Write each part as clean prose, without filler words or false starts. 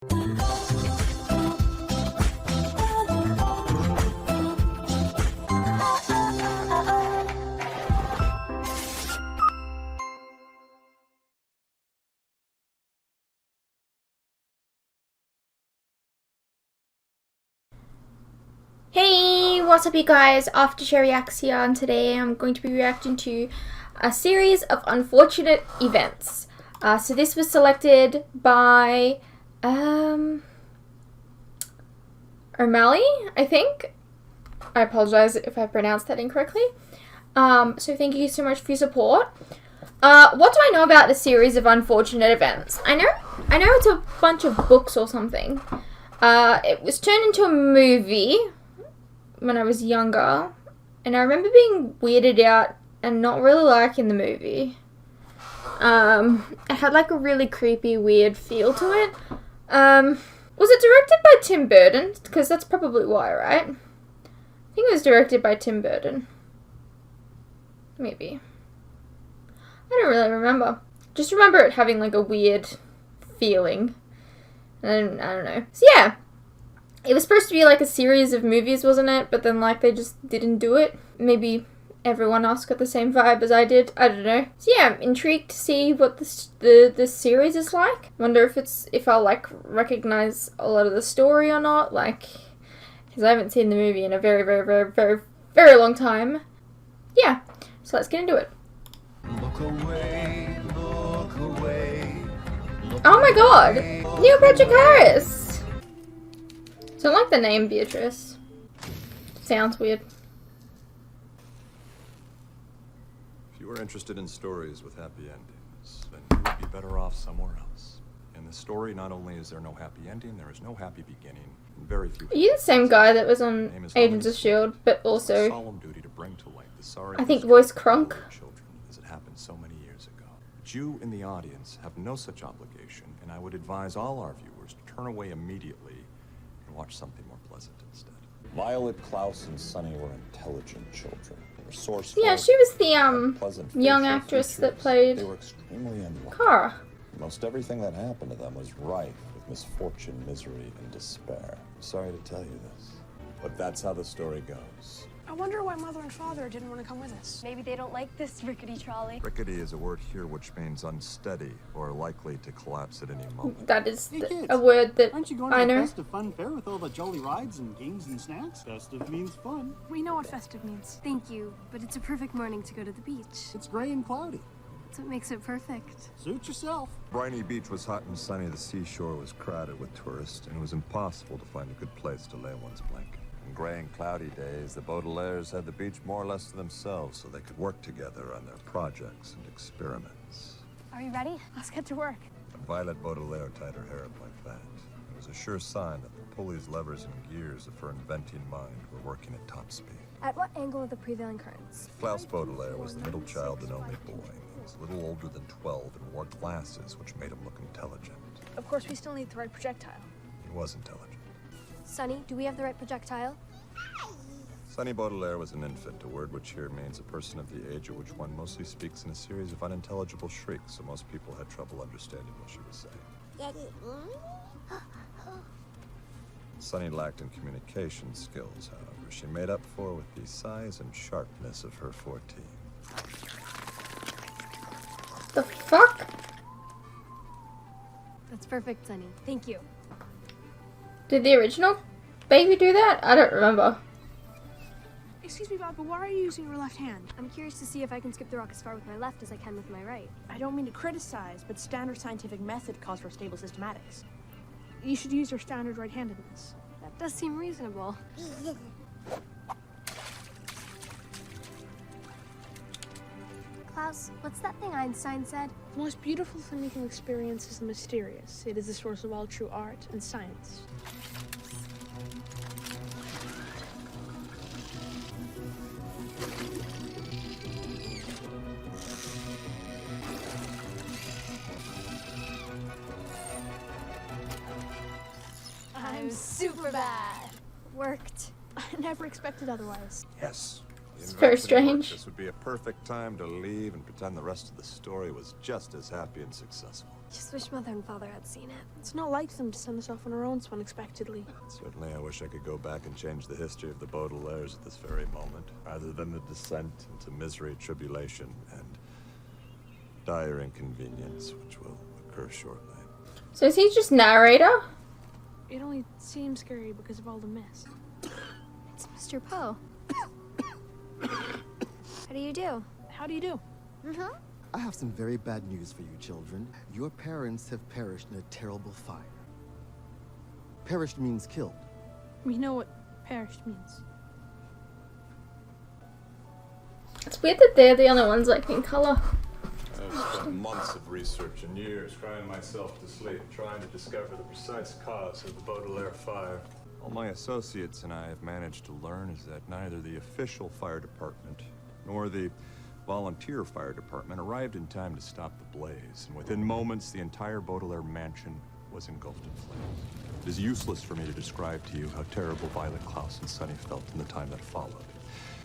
Hey, what's up you guys? Aftershare Reacts here, and today I'm going to be reacting to a series of unfortunate events. So this was selected by O'Malley, I think. I apologize if I pronounced that incorrectly. So thank you so much for your support. What do I know about the series of unfortunate events? I know it's a bunch of books or something. It was turned into a movie when I was younger, and I remember being weirded out and not really liking the movie. It had like a really creepy, weird feel to it. Was it directed by Tim Burton? Because that's probably why, right? I think it was directed by Tim Burton. Maybe. I don't really remember. Just remember it having like a weird feeling. And I don't know. So yeah. It was supposed to be like a series of movies, wasn't it? But then like they just didn't do it. Maybe everyone else got the same vibe as I did. I don't know. So yeah, I'm intrigued to see what the series is like. Wonder if I'll like recognize a lot of the story or not. Like, because I haven't seen the movie in a very, very, very, very, very long time. Yeah. So let's get into it. Look away, look away, look oh my god! away. Neil Patrick Harris! Don't like the name Beatrice. Sounds weird. If you were interested in stories with happy endings, then you would be better off somewhere else. In this story, not only is there no happy ending, there is no happy beginning, and very few. Are you the same guy that was on Agents of S.H.I.E.L.D., but also, solemn duty to bring to light the sorry I think, voiced Kronk? Children, as it happened so many years ago. But you in the audience have no such obligation, and I would advise all our viewers to turn away immediately and watch something more pleasant instead. Violet, Klaus, and Sunny were intelligent children. Resourceful. Yeah, she was the pleasant young facial actress features. that played They were extremely unlucky. Kara. Most everything that happened to them was rife with misfortune, misery, and despair. I'm sorry to tell you this, but that's how the story goes. I wonder why Mother and Father didn't want to come with us. Maybe they don't like this rickety trolley. Rickety is a word here which means unsteady or likely to collapse at any moment. That is Hey, kids, a word that aren't you going I to the know. festive fun fair with all the jolly rides and games and snacks? Festive means fun. We know what festive means. Thank you, but it's a perfect morning to go to the beach. It's gray and cloudy. That's what makes it perfect. Suit yourself. Briny Beach was hot and sunny, the seashore was crowded with tourists, and it was impossible to find a good place to lay one's blanket. In gray and cloudy days, the Baudelaires had the beach more or less to themselves so they could work together on their projects and experiments. Are you ready? Let's get to work. When Violet Baudelaire tied her hair up like that, it was a sure sign that the pulleys, levers, and gears of her inventing mind were working at top speed. At what angle are the prevailing currents? Klaus Baudelaire was the middle child and only boy. He was a little older than 12 and wore glasses, which made him look intelligent. Of course, we still need the right projectile. He was intelligent. Sunny, do we have the right projectile? Sunny Baudelaire was an infant, a word which here means a person of the age at which one mostly speaks in a series of unintelligible shrieks, so most people had trouble understanding what she was saying. Sunny lacked in communication skills, however. She made up for with the size and sharpness of her 14. The fuck? That's perfect, Sunny. Thank you. Did the original baby do that? I don't remember. Excuse me, Bob, but why are you using your left hand? I'm curious to see if I can skip the rock as far with my left as I can with my right. I don't mean to criticize, but standard scientific method calls for stable systematics. You should use your standard right-handedness. That does seem reasonable. Klaus, what's that thing Einstein said? The most beautiful thing we can experience is the mysterious. It is the source of all true art and science. I'm super bad. Worked. I never expected otherwise. Yes. It's very strange. This would be a perfect time to leave and pretend the rest of the story was just as happy and successful. Just wish Mother and Father had seen it. It's not like them to send us off on our own so unexpectedly. Certainly, I wish I could go back and change the history of the Baudelaires at this very moment, rather than the descent into misery, tribulation, and dire inconvenience, which will occur shortly. So is he just narrator? It only seems scary because of all the mess. It's Mr. Poe. How do you do? How do you do? Mm-hmm. I have some very bad news for you, children. Your parents have perished in a terrible fire. Perished means killed. We know what perished means. It's weird that they're the only ones like in color. I've spent months of research and years crying myself to sleep, trying to discover the precise cause of the Baudelaire fire. All my associates and I have managed to learn is that neither the official fire department nor the volunteer fire department arrived in time to stop the blaze, and within moments the entire Baudelaire mansion was engulfed in flames. It is useless for me to describe to you how terrible Violet, Klaus, and Sonny felt in the time that followed.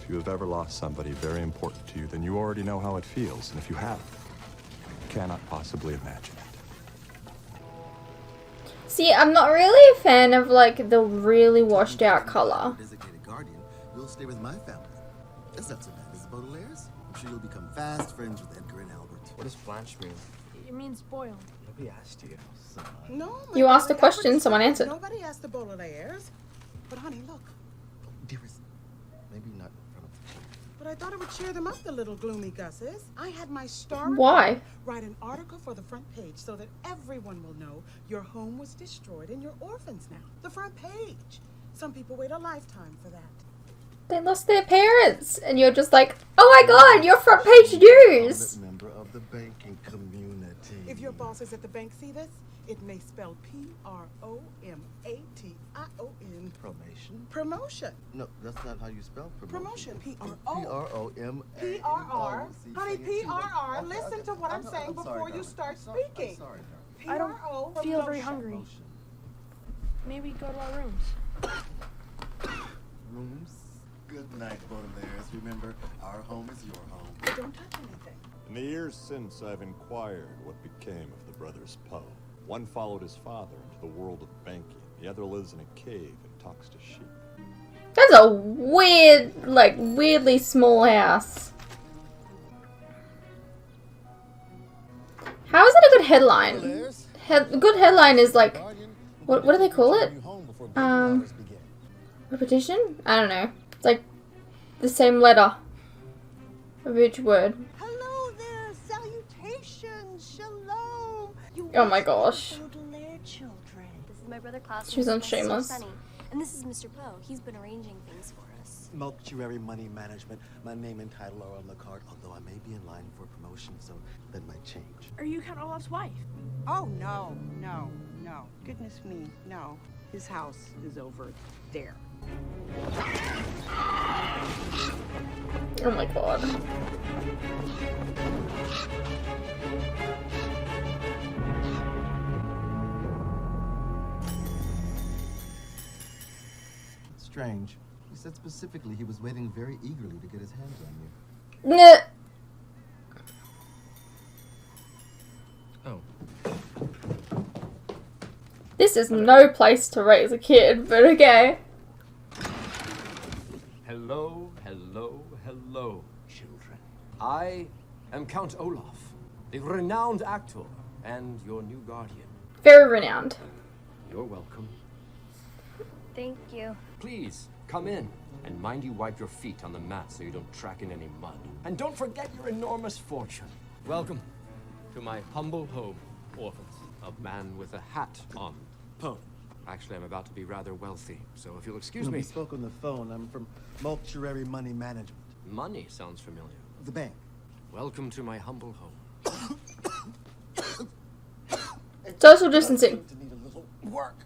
If you have ever lost somebody very important to you, then you already know how it feels, and if you haven't, you cannot possibly imagine it. See, I'm not really a fan of like the really washed out color. Designated guardian, you'll stay with my family. That's not so bad as the Baudelaires. I'm sure you'll become fast friends with Edgar and Albert. What does Blanche mean? It means boiled. Nobody asked you. No. You asked a question, someone answered. Nobody asked the Baudelaires. But honey, look. Dearest, maybe not in front of the children. But I thought it would cheer them up, the little gloomy gusses. I had my star Why? write an article for the front page so that everyone will know your home was destroyed and you're orphans now. The front page. Some people wait a lifetime for that. They lost their parents, and you're just like, oh my god, your front page news. Member of the banking community. If your bosses at the bank see this, it may spell P-R-O-M-A-T-I-O-N. Promotion? Promotion. No, that's not how you spell promotion. Promotion. P-R-O-M. P-R-R. Honey, P-R-R. Listen to what I'm saying before you start speaking. I don't feel very hungry. Maybe go to our rooms. Rooms? Good night, Baudelaires. Remember, our home is your home. Don't touch anything. In the years since, I've inquired what became of the brothers Poe. One followed his father into the world of banking. The other lives in a cave and talks to sheep. That's a weird, like, weirdly small house. How is it a good headline? Good headline is like, what do they call it? Repetition? I don't know. It's like the same letter of each word. Hello there, salutations, shalom. Oh my gosh. Baudelaire children. This is my brother Klaus. She was on and this is my sister Shameless. Sunny. And this is Mr. Poe. He's been arranging things for us. Mortuary money management. My name and title are on the card, although I may be in line for promotion, so that might change. Are you Count Olaf's wife? Oh, no. Goodness me, no. His house is over there. Oh my god. Strange. He said specifically he was waiting very eagerly to get his hands on you. Nah. Oh. This is no place to raise a kid, but okay. Hello, hello, hello, children. I am Count Olaf, the renowned actor and your new guardian. Very renowned. You're welcome. Thank you. Please, come in. And mind you wipe your feet on the mat so you don't track in any mud. And don't forget your enormous fortune. Welcome to my humble home, orphans. A man with a hat on. Poe. Actually, I'm about to be rather wealthy, so if you'll excuse We me. spoke on the phone. I'm from Mortuary Money Management. Money sounds familiar. The bank. Welcome to my humble home. Social distancing. To need a little work.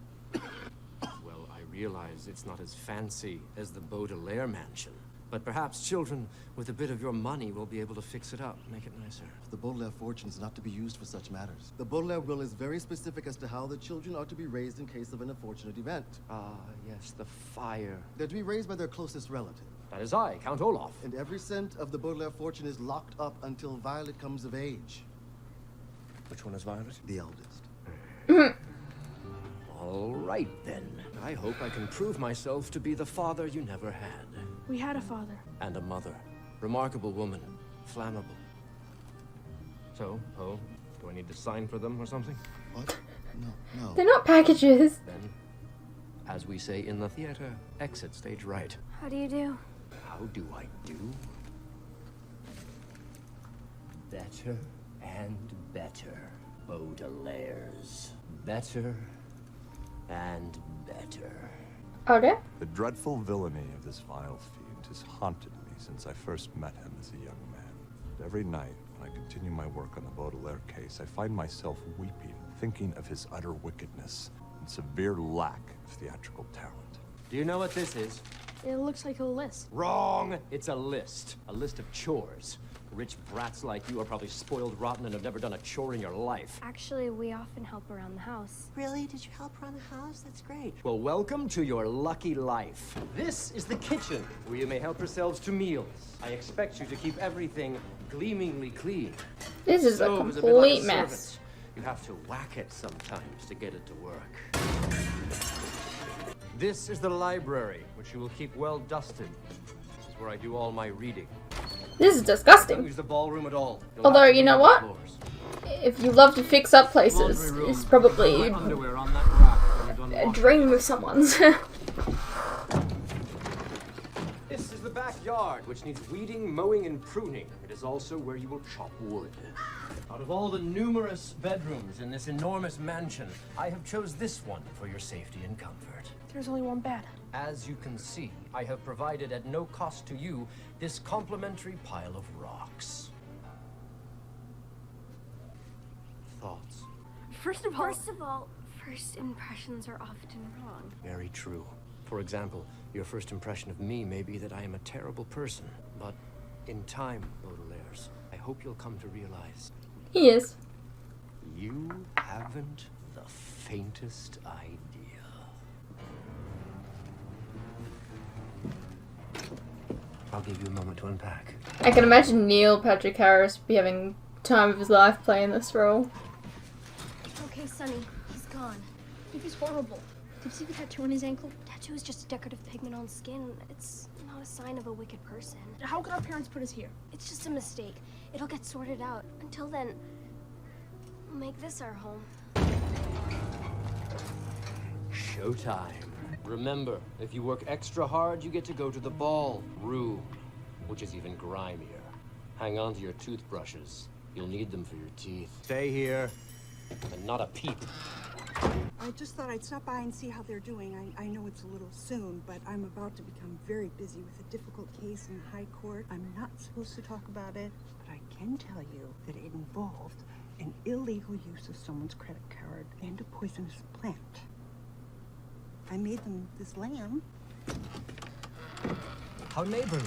Well, I realize it's not as fancy as the Baudelaire mansion. But perhaps children with a bit of your money will be able to fix it up, make it nicer. The Baudelaire fortune is not to be used for such matters. The Baudelaire will is very specific as to how the children are to be raised in case of an unfortunate event. Ah, yes, the fire. They're to be raised by their closest relative. That is I, Count Olaf. And every cent of the Baudelaire fortune is locked up until Violet comes of age. Which one is Violet? The eldest. All right, then. I hope I can prove myself to be the father you never had. We had a father. And a mother. Remarkable woman. Flammable. So, oh, do I need to sign for them or something? What? No. They're not packages. Then, as we say in the theater, exit stage right. How do you do? How do I do? Better and better, Baudelaire's. Better and better. Okay. The dreadful villainy of this vile fiend has haunted me since I first met him as a young man. And every night, when I continue my work on the Baudelaire case, I find myself weeping, thinking of his utter wickedness and severe lack of theatrical talent. Do you know what this is? It looks like a list. Wrong! It's a list. A list of chores. Rich brats like you are probably spoiled rotten and have never done a chore in your life. Actually, we often help around the house. Really? Did you help around the house? That's great. Well, welcome to your lucky life. This is the kitchen, where you may help yourselves to meals. I expect you to keep everything gleamingly clean. This is a Stove bit complete like a mess. servant. You have to whack it sometimes to get it to work. This is the library, which you will keep well dusted. This is where I do all my reading. This is Don't disgusting. use the ballroom at all. You'll Although, have to you know clean what? the floors. If you love to fix up places, Laundry room. it's probably Underwear on that rack when you're done a washing. dream of someone's. This is the backyard, which needs weeding, mowing, and pruning. It is also where you will chop wood. Out of all the numerous bedrooms in this enormous mansion, I have chose this one for your safety and comfort. There's only one bed. As you can see, I have provided at no cost to you this complimentary pile of rocks. Thoughts? First of all, first impressions are often wrong. Very true. For example, your first impression of me may be that I am a terrible person, but in time, Baudelaires, I hope you'll come to realize He is. you haven't the faintest idea. I'll give you a moment to unpack. I can imagine Neil Patrick Harris be having time of his life playing this role. Okay, Sonny, he's gone. It was horrible. Did you see the tattoo on his ankle? Tattoo is just a decorative pigment on skin. It's not a sign of a wicked person. How could our parents put us here? It's just a mistake. It'll get sorted out. Until then, we'll make this our home. Showtime. Remember, if you work extra hard, you get to go to the ball room, which is even grimier. Hang on to your toothbrushes. You'll need them for your teeth. Stay here, and not a peep. I just thought I'd stop by and see how they're doing. I know it's a little soon, but I'm about to become very busy with a difficult case in high court. I'm not supposed to talk about it, but I can tell you that it involved an illegal use of someone's credit card and a poisonous plant. I made them this lamb. How neighborly.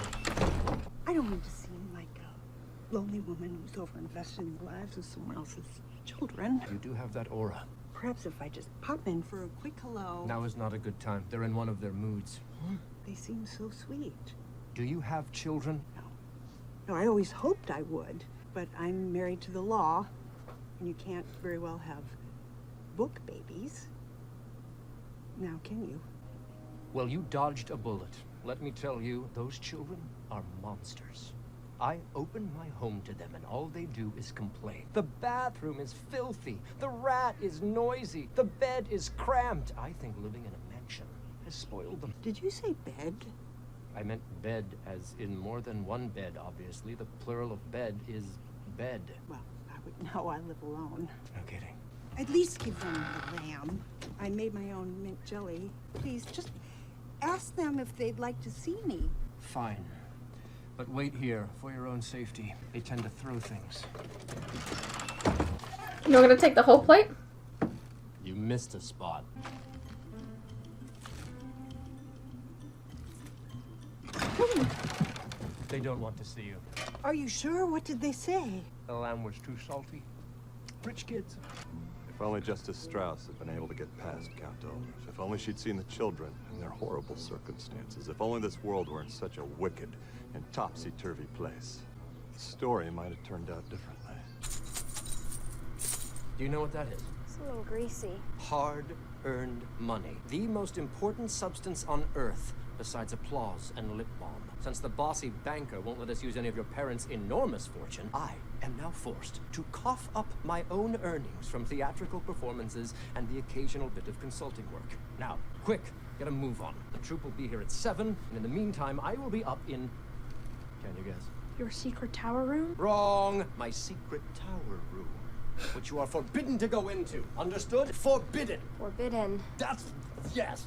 I don't mean to seem like a lonely woman who's overinvested in the lives of someone else's children. You do have that aura. Perhaps if I just pop in for a quick hello. Now is not a good time. They're in one of their moods. They seem so sweet. Do you have children? No, I always hoped I would, but I'm married to the law, and you can't very well have book babies. Now, can you? Well, you dodged a bullet. Let me tell you, those children are monsters. I open my home to them, and all they do is complain. The bathroom is filthy. The rat is noisy. The bed is cramped. I think living in a mansion has spoiled them. Did you say bed? I meant bed as in more than one bed, obviously. The plural of bed is bed. Well, I would know. I live alone. No kidding. At least give them the lamb. I made my own mint jelly. Please, just ask them if they'd like to see me. Fine. But wait here for your own safety. They tend to throw things. You're not gonna take the whole plate? You missed a spot. They don't want to see you. Are you sure? What did they say? The lamb was too salty. Rich kids. If only Justice Strauss had been able to get past Count Ulrich. If only she'd seen the children in their horrible circumstances. If only this world weren't such a wicked and topsy-turvy place. The story might have turned out differently. Do you know what that is? Something greasy. Hard-earned money. The most important substance on Earth, besides applause and lip balm. Since the bossy banker won't let us use any of your parents' enormous fortune, I am now forced to cough up my own earnings from theatrical performances and the occasional bit of consulting work. Now, quick, get a move on. The troupe will be here at 7, and in the meantime, I will be up in... Can you guess? Your secret tower room? Wrong! My secret tower room, which you are forbidden to go into. Understood? Forbidden! Forbidden. That's... yes!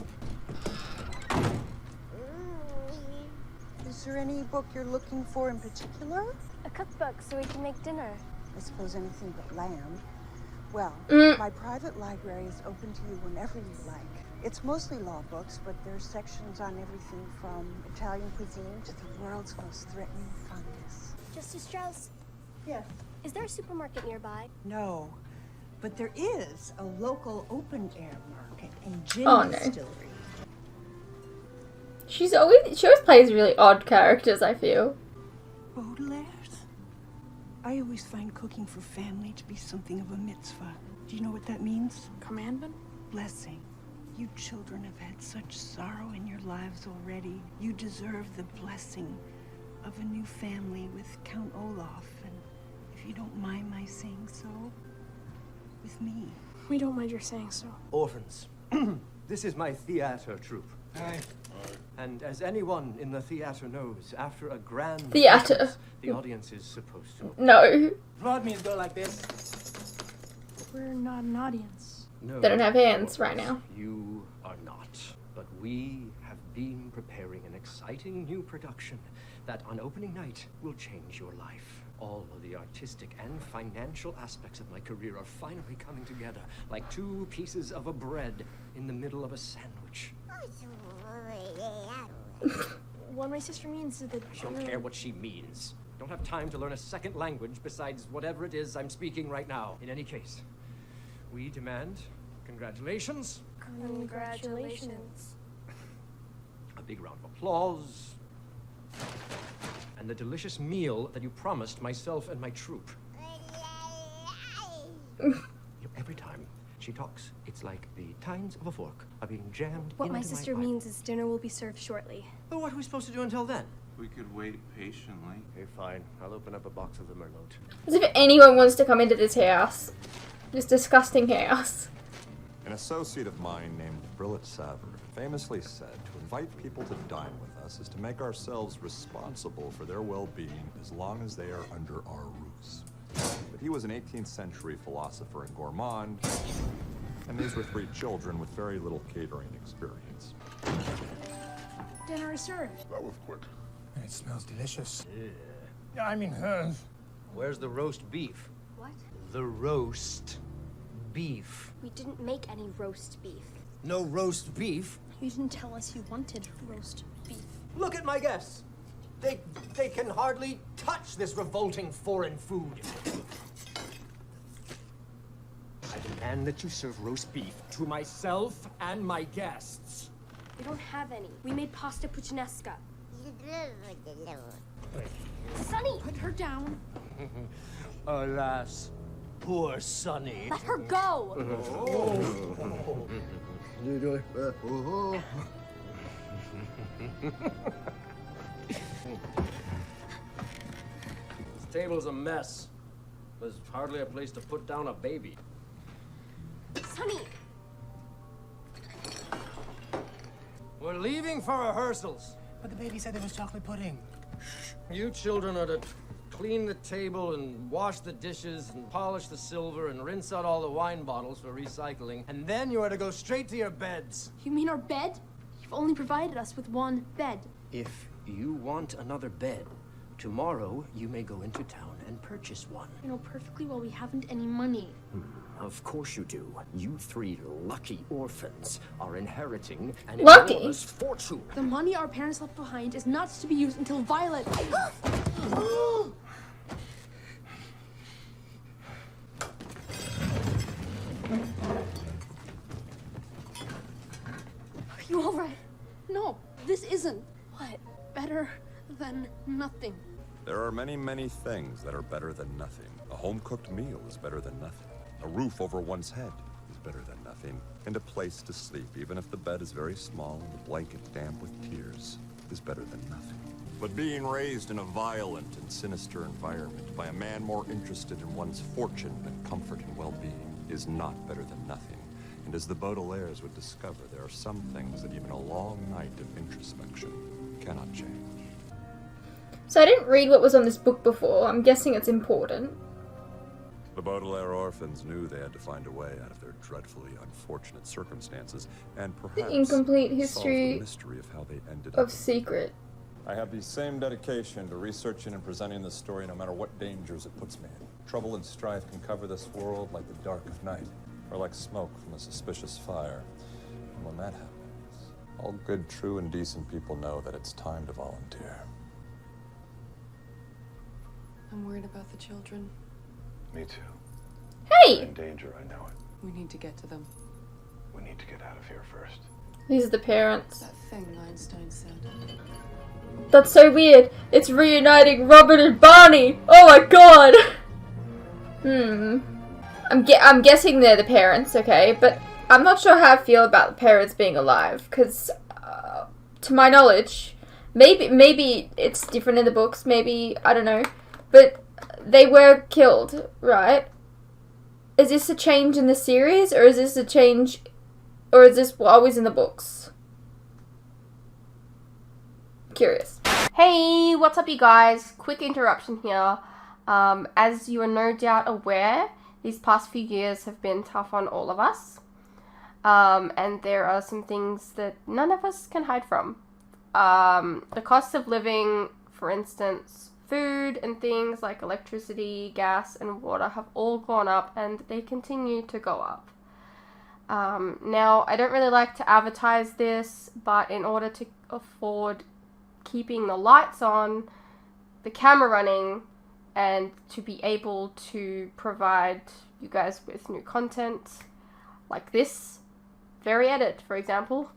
Is there any book you're looking for in particular? A cookbook so we can make dinner. I suppose anything but lamb. Well, my private library is open to you whenever you like. It's mostly law books, but there's sections on everything from Italian cuisine to the world's most threatening fungus. Justice Strauss, Yes. is there a supermarket nearby? No, but there is a local open-air market and gin Oh, no. distillery. She always plays really odd characters, I feel. Baudelaire's? I always find cooking for family to be something of a mitzvah. Do you know what that means? Commandment? Blessing. You children have had such sorrow in your lives already. You deserve the blessing of a new family with Count Olaf, and if you don't mind my saying so, with me. We don't mind your saying so. Orphans. This is my theater troupe. Hi. And as anyone in the theater knows, after a grand Theater. performance, the audience is supposed to... No. Blood means go like this. We're not an audience. No, They don't have hands of right course, now. You are not. But we have been preparing an exciting new production that on opening night will change your life. All of the artistic and financial aspects of my career are finally coming together like two pieces of a bread in the middle of a sandwich. What my sister means is that I don't care what she means. Don't have time to learn a second language besides whatever it is I'm speaking right now. In any case, we demand congratulations, Congratulations. a big round of applause, and the delicious meal that you promised myself and my troupe. Every time she talks, it's like the tines of a fork are being jammed What into my sister pipe. means is dinner will be served shortly. Well, what are we supposed to do until then? We could wait patiently. Okay, fine. I'll open up a box of the Merlot. As if anyone wants to come into this house. This disgusting house. An associate of mine named Brillet Savard famously said to invite people to dine with us is to make ourselves responsible for their well-being as long as they are under our roofs. But he was an 18th century philosopher and gourmand, and these were three children with very little catering experience. Dinner is served. That was quick. It smells delicious. Yeah, I mean, Where's the roast beef? What? The roast beef. We didn't make any roast beef. No roast beef? You didn't tell us you wanted roast beef. Look at my guests. They can hardly touch this revolting foreign food. I demand that you serve roast beef to myself and my guests. We don't have any. We made pasta puttanesca. Sonny! Put her down. Alas, poor Sonny. Let her go! This table's a mess. There's hardly a place to put down a baby. Sonny! We're leaving for rehearsals. but the baby said there was chocolate pudding. You children are to clean the table and wash the dishes and polish the silver and rinse out all the wine bottles for recycling. And then you are to go straight to your beds. You mean our bed? You've only provided us with one bed. If you want another bed, tomorrow you may go into town and purchase one. You know perfectly well we haven't any money. Of course you do. You three lucky orphans are inheriting an Lucky? enormous fortune. The money our parents left behind is not to be used until Violet... Are you alright? No, this isn't. What? Better than nothing. There are many, many things that are better than nothing. A home-cooked meal is better than nothing. A roof over one's head is better than nothing. And a place to sleep, even if the bed is very small and the blanket damp with tears, is better than nothing. But being raised in a violent and sinister environment by a man more interested in one's fortune than comfort and well-being is not better than nothing. And as the Baudelaires would discover, there are some things that even a long night of introspection cannot change. So I didn't read what was on this book before. I'm guessing it's important. The Baudelaire orphans knew they had to find a way out of their dreadfully unfortunate circumstances, and perhaps The incomplete solve history the mystery of how they ended of up. Secret. I have the same dedication to researching and presenting this story no matter what dangers it puts me in. Trouble and strife can cover this world like the dark of night, or like smoke from a suspicious fire. And when that happens, all good, true, and decent people know that it's time to volunteer. I'm worried about the children. Me too. Hey! They're in danger, I know it. We need to get to them. We need to get out of here first. These are the parents. That thing Einstein said. That's so weird. It's reuniting Robert and Barney. Oh my god. I'm guessing they're the parents, okay? But I'm not sure how I feel about the parents being alive, because to my knowledge, maybe it's different in the books. Maybe I don't know, but they were killed, right? Is this a change in the series, or is this a change, or is this always in the books? Curious. Hey, what's up you guys? Quick interruption here. As you are no doubt aware, these past few years have been tough on all of us. And there are some things that none of us can hide from. The cost of living, for instance, food and things like electricity, gas, and water have all gone up, and they continue to go up. Now, I don't really like to advertise this, but in order to afford keeping the lights on, the camera running, and to be able to provide you guys with new content like this very edit, for example,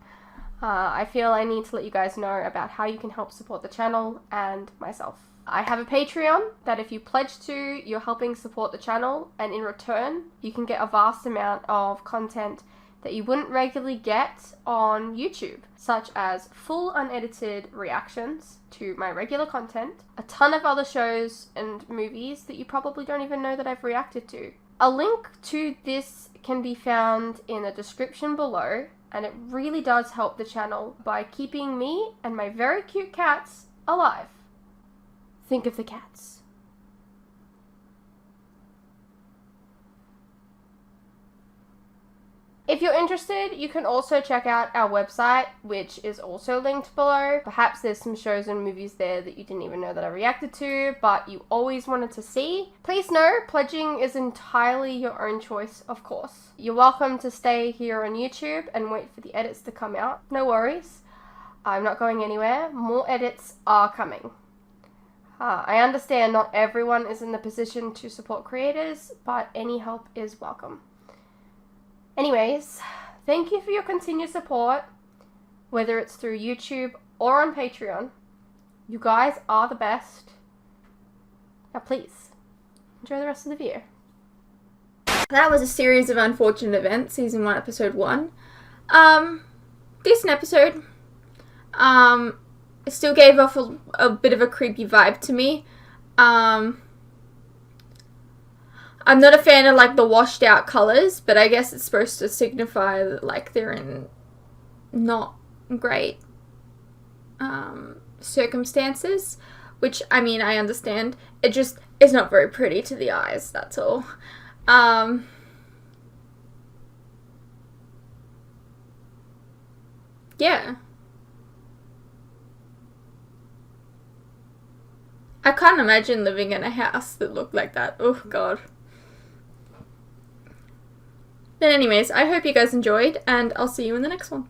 I feel I need to let you guys know about how you can help support the channel and myself. I have a Patreon that if you pledge to, you're helping support the channel, and in return, you can get a vast amount of content that you wouldn't regularly get on YouTube, such as full unedited reactions to my regular content, a ton of other shows and movies that you probably don't even know that I've reacted to. A link to this can be found in the description below, and it really does help the channel by keeping me and my very cute cats alive. Think of the cats. If you're interested, you can also check out our website, which is also linked below. Perhaps there's some shows and movies there that you didn't even know that I reacted to, but you always wanted to see. Please know, pledging is entirely your own choice, of course. You're welcome to stay here on YouTube and wait for the edits to come out. No worries. I'm not going anywhere. More edits are coming. I understand not everyone is in the position to support creators, but any help is welcome. Anyways, thank you for your continued support, whether it's through YouTube or on Patreon. You guys are the best. Now please, enjoy the rest of the video. That was a series of unfortunate events, season 1, episode 1. Decent episode. It still gave off a bit of a creepy vibe to me. I'm not a fan of like the washed out colours, but I guess it's supposed to signify that like they're in not great circumstances, which I mean I understand. It just is not very pretty to the eyes, that's all. Yeah. I can't imagine living in a house that looked like that. Oh god. But anyways, I hope you guys enjoyed, and I'll see you in the next one.